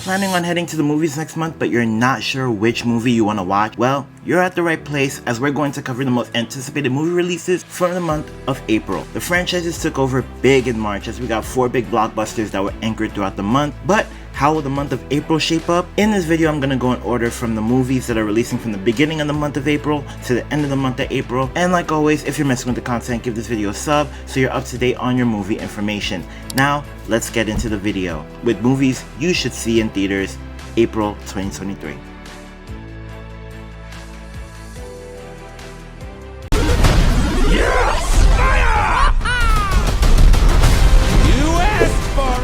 Planning on heading to the movies next month but you're not sure which movie you want to watch? Well, you're at the right place as we're going to cover the most anticipated movie releases for the month of April. The franchises took over big in March as we got 4 big blockbusters that were anchored throughout the month, but how will the month of April shape up? In this video, I'm gonna go in order from the movies that are releasing from the beginning of the month of April to the end of the month of April. And like always, if you're messing with the content, give this video a sub so you're up to date on your movie information. Now, let's get into the video with movies you should see in theaters April 2023.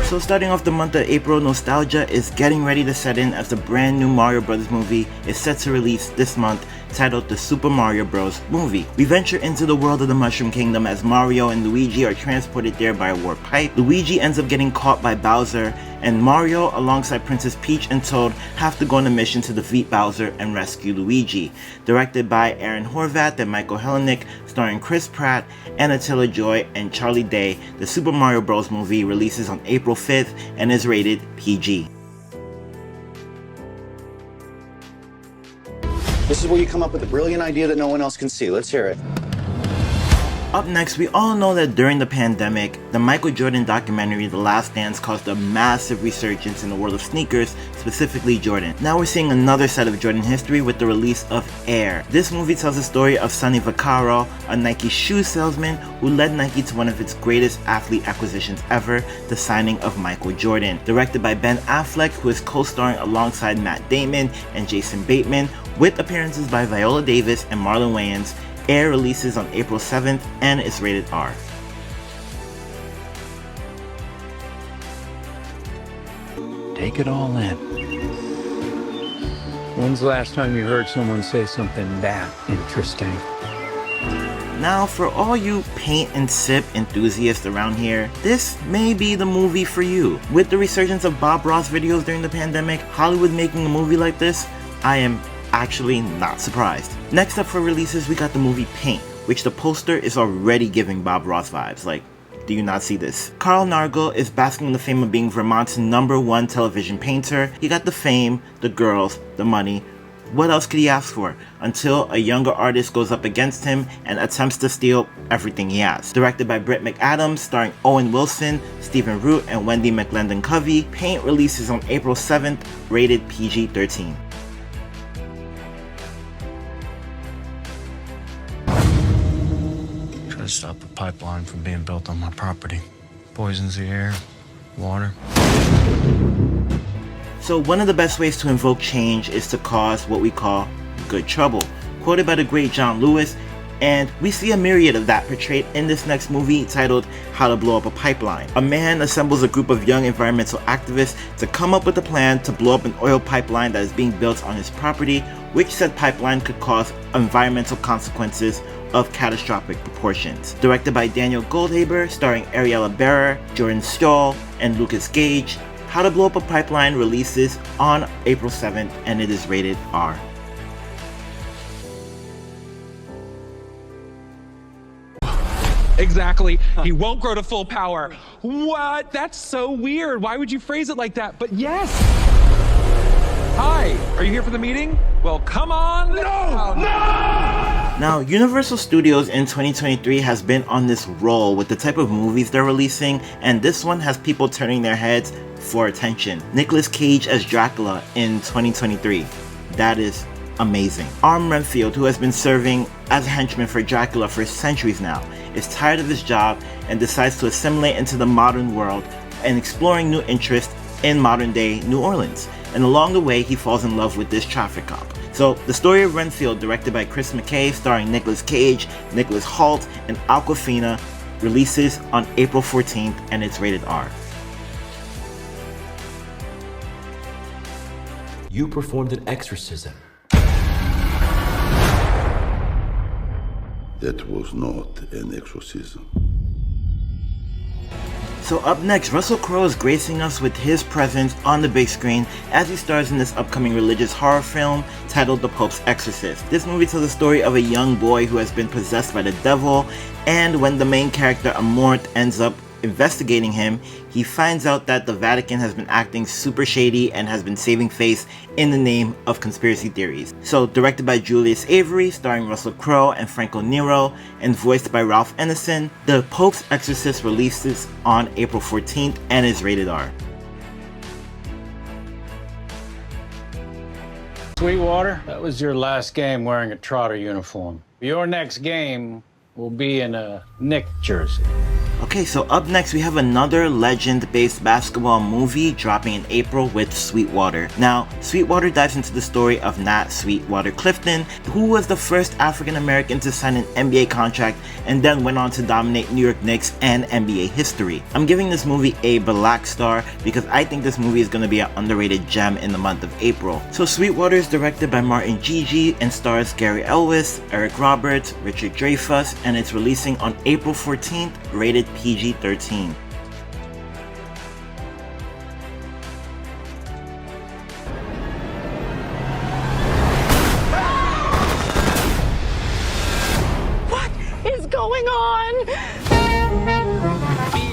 So starting off the month of April, nostalgia is getting ready to set in as the brand new Mario Bros. Movie is set to release this month, titled The Super Mario Bros. Movie. We venture into the world of the Mushroom Kingdom as Mario and Luigi are transported there by a warp pipe. Luigi ends up getting caught by Bowser, and Mario alongside Princess Peach and Toad have to go on a mission to defeat Bowser and rescue Luigi. Directed by Aaron Horvath and Michael Helenic, starring Chris Pratt, Anna Taylor-Joy, and Charlie Day, the Super Mario Bros. Movie releases on April 5th and is rated PG. This is where you come up with a brilliant idea that no one else can see. Let's hear it. Up next, we all know that during the pandemic, the Michael Jordan documentary The Last Dance caused a massive resurgence in the world of sneakers, specifically Jordan. Now we're seeing another side of Jordan history with the release of Air. This movie tells the story of Sonny Vaccaro, a Nike shoe salesman who led Nike to one of its greatest athlete acquisitions ever, the signing of Michael Jordan. Directed by Ben Affleck, who is co-starring alongside Matt Damon and Jason Bateman, with appearances by Viola Davis and Marlon Wayans. Air releases on April 7th and is rated R. Take it all in. When's the last time you heard someone say something that interesting? Now, for all you paint and sip enthusiasts around here, this may be the movie for you. With the resurgence of Bob Ross videos during the pandemic, Hollywood making a movie like this, I am actually not surprised. Next up for releases, we got the movie Paint, which the poster is already giving Bob Ross vibes. Like, do you not see this? Carl Nargol is basking in the fame of being Vermont's #1 television painter. He got the fame, the girls, the money. What else could he ask for? Until a younger artist goes up against him and attempts to steal everything he has. Directed by Britt McAdams, starring Owen Wilson, Stephen Root, and Wendy McLendon Covey, Paint releases on April 7th, rated PG-13. To stop the pipeline from being built on my property. Poisons the air, water. So one of the best ways to invoke change is to cause what we call good trouble. Quoted by the great John Lewis, and we see a myriad of that portrayed in this next movie titled How to Blow Up a Pipeline. A man assembles a group of young environmental activists to come up with a plan to blow up an oil pipeline that is being built on his property, which said pipeline could cause environmental consequences of catastrophic proportions. Directed by Daniel Goldhaber, starring Ariella Bearer, Jordan Stahl, and Lucas Gage, How to Blow Up a Pipeline releases on April 7th and it is rated R. Exactly. He won't grow to full power. What? That's so weird. Why would you phrase it like that? But yes. Hi, are you here for the meeting? Well, come on. No! Now, Universal Studios in 2023 has been on this roll with the type of movies they're releasing, and this one has people turning their heads for attention. Nicolas Cage as Dracula in 2023. That is amazing. Arm Renfield, who has been serving as a henchman for Dracula for centuries now, is tired of his job and decides to assimilate into the modern world and exploring new interests in modern day New Orleans. And along the way, he falls in love with this traffic cop. So, the story of Renfield, directed by Chris McKay, starring Nicolas Cage, Nicholas Hoult, and Awkwafina, releases on April 14th and it's rated R. You performed an exorcism. That was not an exorcism. So up next, Russell Crowe is gracing us with his presence on the big screen as he stars in this upcoming religious horror film titled The Pope's Exorcist. This movie tells the story of a young boy who has been possessed by the devil, and when the main character Amort ends up investigating him, he finds out that the Vatican has been acting super shady and has been saving face in the name of conspiracy theories. So directed by Julius Avery, starring Russell Crowe and Franco Nero, and voiced by Ralph Ineson, The Pope's Exorcist releases on April 14th and is rated R. Sweetwater, that was your last game wearing a Trotter uniform. Your next game will be in a Knick jersey. Okay, so up next we have another legend-based basketball movie dropping in April with Sweetwater. Now, Sweetwater dives into the story of Nat Sweetwater Clifton, who was the first African American to sign an NBA contract and then went on to dominate New York Knicks and NBA history. I'm giving this movie a black star because I think this movie is going to be an underrated gem in the month of April. So Sweetwater is directed by Martin Gigi and stars Gary Elwes, Eric Roberts, Richard Dreyfuss, and it's releasing on April 14th, rated PG-13. What is going on?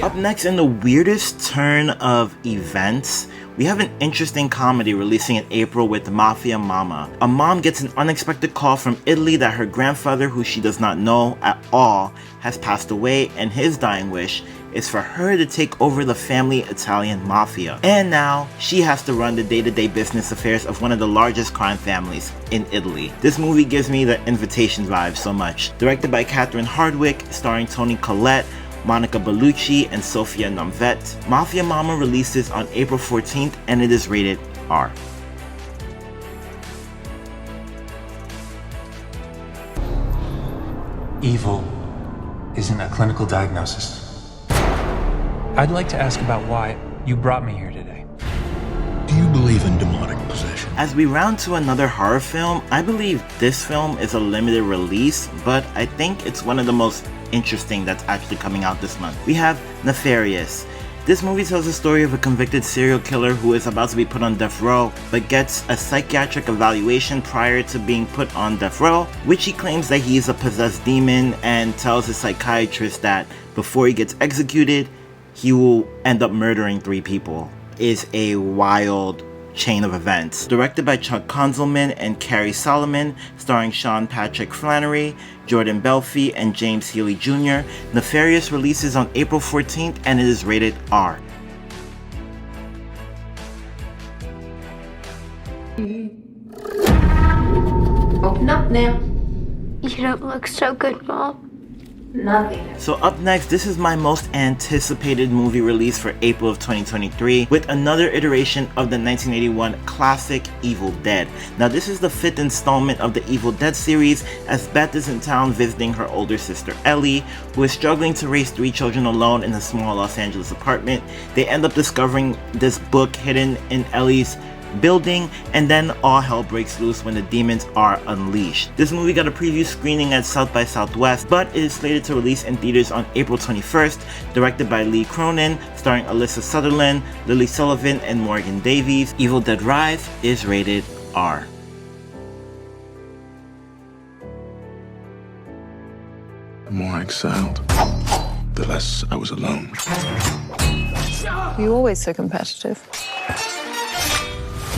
Up next, in the weirdest turn of events, we have an interesting comedy releasing in April with Mafia Mama. A mom gets an unexpected call from Italy that her grandfather, who she does not know at all, has passed away, and his dying wish is for her to take over the family Italian mafia. And now, she has to run the day-to-day business affairs of one of the largest crime families in Italy. This movie gives me the Invitation vibe so much. Directed by Catherine Hardwicke, starring Toni Collette, Monica Bellucci, and Sofia Nomvet, Mafia Mama releases on April 14th and it is rated R. Evil isn't a clinical diagnosis. I'd like to ask about why you brought me here today. Do you believe in demonic possession? As we round to another horror film, I believe this film is a limited release, but I think it's one of the most interesting that's actually coming out this month. We have Nefarious. This movie tells the story of a convicted serial killer who is about to be put on death row, but gets a psychiatric evaluation prior to being put on death row, which he claims that he is a possessed demon, and tells his psychiatrist that before he gets executed, he will end up murdering 3 people. Is a wild chain of events. Directed by Chuck Konzelman and Carrie Solomon, starring Sean Patrick Flannery, Jordan Belfi, and James Healy Jr., Nefarious releases on April 14th and it is rated R. Open up now. You don't look so good, Mom. Nothing. So up next, this is my most anticipated movie release for April of 2023 with another iteration of the 1981 classic Evil Dead. Now this is the 5th installment of the Evil Dead series, as Beth is in town visiting her older sister Ellie, who is struggling to raise 3 children alone in a small Los Angeles apartment. They end up discovering this book hidden in Ellie's building, and then all hell breaks loose when the demons are unleashed. This movie got a preview screening at South by Southwest, but it is slated to release in theaters on April 21st, directed by Lee Cronin, starring Alyssa Sutherland, Lily Sullivan, and Morgan Davies. Evil Dead Rise is rated R. The more I exiled, the less I was alone. You're always so competitive.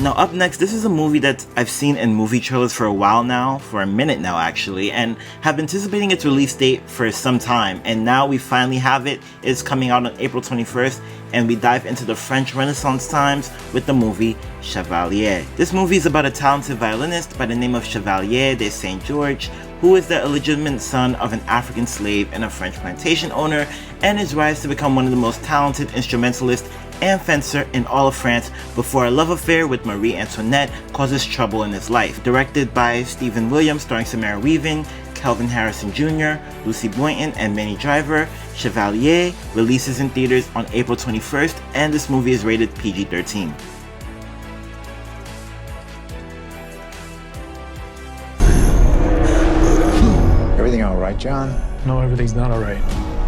Now up next, this is a movie that I've seen in movie trailers for a while now, for a minute now actually, and have been anticipating its release date for some time, and now we finally have it. It's coming out on April 21st, and we dive into the French Renaissance times with the movie Chevalier. This movie is about a talented violinist by the name of Chevalier de Saint-Georges, who is the illegitimate son of an African slave and a French plantation owner, and his rise to become one of the most talented instrumentalists and fencer in all of France before a love affair with Marie Antoinette causes trouble in his life. Directed by Stephen Williams, starring Samara Weaving, Kelvin Harrison Jr., Lucy Boynton, and Minnie Driver, Chevalier releases in theaters on April 21st, and this movie is rated PG-13. Everything all right, John? No, everything's not all right.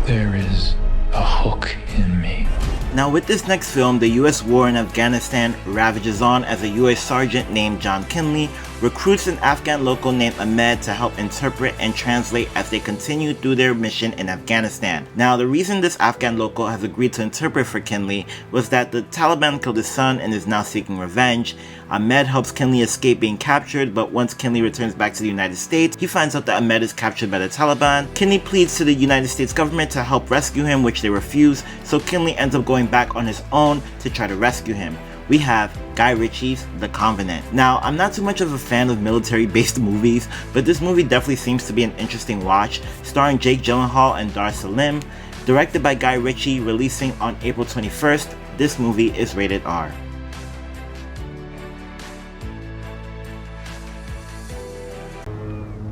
There is a hook in me. Now with this next film, the US war in Afghanistan ravages on as a US sergeant named John Kinley recruits an Afghan local named Ahmed to help interpret and translate as they continue through their mission in Afghanistan. Now, the reason this Afghan local has agreed to interpret for Kinley was that the Taliban killed his son and is now seeking revenge. Ahmed helps Kinley escape being captured, but once Kinley returns back to the United States, he finds out that Ahmed is captured by the Taliban. Kinley pleads to the United States government to help rescue him, which they refuse, so Kinley ends up going back on his own to try to rescue him. We have Guy Ritchie's The Covenant. Now, I'm not too much of a fan of military-based movies, but this movie definitely seems to be an interesting watch, starring Jake Gyllenhaal and Dar Salim. Directed by Guy Ritchie, releasing on April 21st, this movie is rated R.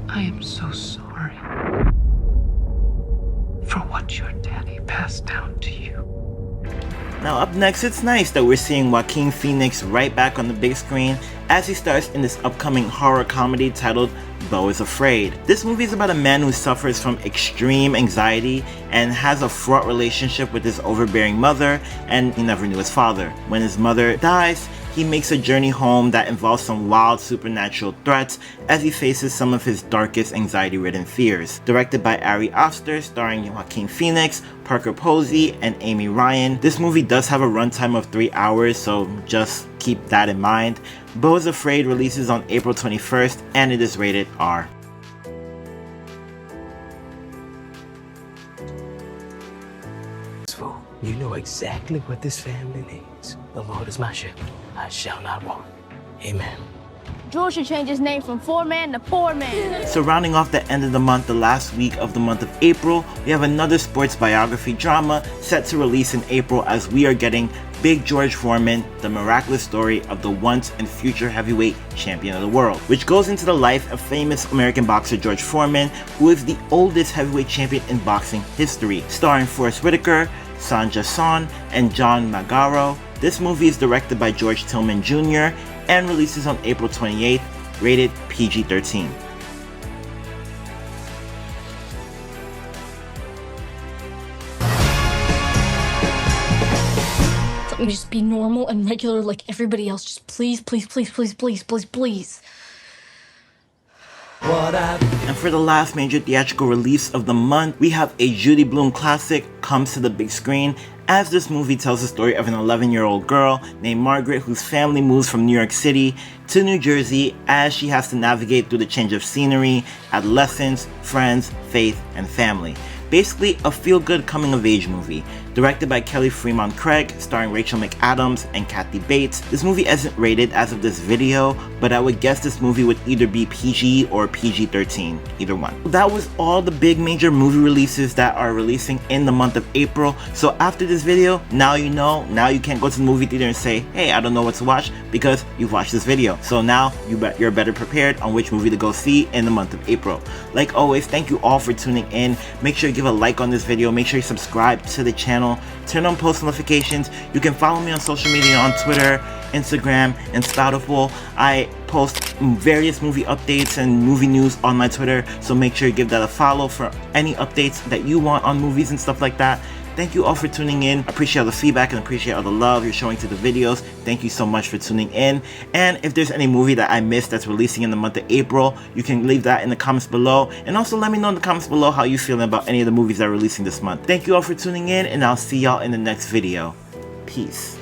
I am so sorry for what your daddy passed down to you. Now up next, it's nice that we're seeing Joaquin Phoenix right back on the big screen as he stars in this upcoming horror comedy titled Beau is Afraid. This movie is about a man who suffers from extreme anxiety and has a fraught relationship with his overbearing mother, and he never knew his father. When his mother dies, he makes a journey home that involves some wild supernatural threats as he faces some of his darkest anxiety-ridden fears. Directed by Ari Aster, starring Joaquin Phoenix, Parker Posey, and Amy Ryan. This movie does have a runtime of 3 hours, so just keep that in mind. Beau is Afraid releases on April 21st, and it is rated R. You know exactly what this family needs. The Lord is my shepherd. I shall not want. Amen. George should change his name from Four Man to Poor Man. So rounding off the end of the month, the last week of the month of April, we have another sports biography drama set to release in April as we are getting Big George Foreman, the miraculous story of the once and future heavyweight champion of the world, which goes into the life of famous American boxer George Foreman, who is the oldest heavyweight champion in boxing history. Starring Forrest Whitaker, Sanja Son, and John Magaro. This movie is directed by George Tillman Jr. and releases on April 28th, rated PG-13. Let me just be normal and regular like everybody else. Just please, please, please, please, please, please, please. And for the last major theatrical release of the month, we have a Judy Blume classic comes to the big screen, as this movie tells the story of an 11-year-old girl named Margaret whose family moves from New York City to New Jersey as she has to navigate through the change of scenery, adolescence, friends, faith, and family. Basically, a feel-good coming-of-age movie. Directed by Kelly Fremont Craig, starring Rachel McAdams and Kathy Bates. This movie isn't rated as of this video, but I would guess this movie would either be PG or PG-13, either one. That was all the big major movie releases that are releasing in the month of April. So after this video, now you know, now you can't go to the movie theater and say, hey, I don't know what to watch, because you've watched this video. So now you're better prepared on which movie to go see in the month of April. Like always, thank you all for tuning in. Make sure you give a like on this video, make sure you subscribe to the channel, turn on post notifications. You can follow me on social media on Twitter, Instagram, and Spoutible. I post various movie updates and movie news on my Twitter, so make sure you give that a follow for any updates that you want on movies and stuff like that. Thank you all for tuning in. I appreciate all the feedback and appreciate all the love you're showing to the videos. Thank you so much for tuning in. And if there's any movie that I missed that's releasing in the month of April, you can leave that in the comments below. And also let me know in the comments below how you feeling about any of the movies that are releasing this month. Thank you all for tuning in, and I'll see y'all in the next video. Peace.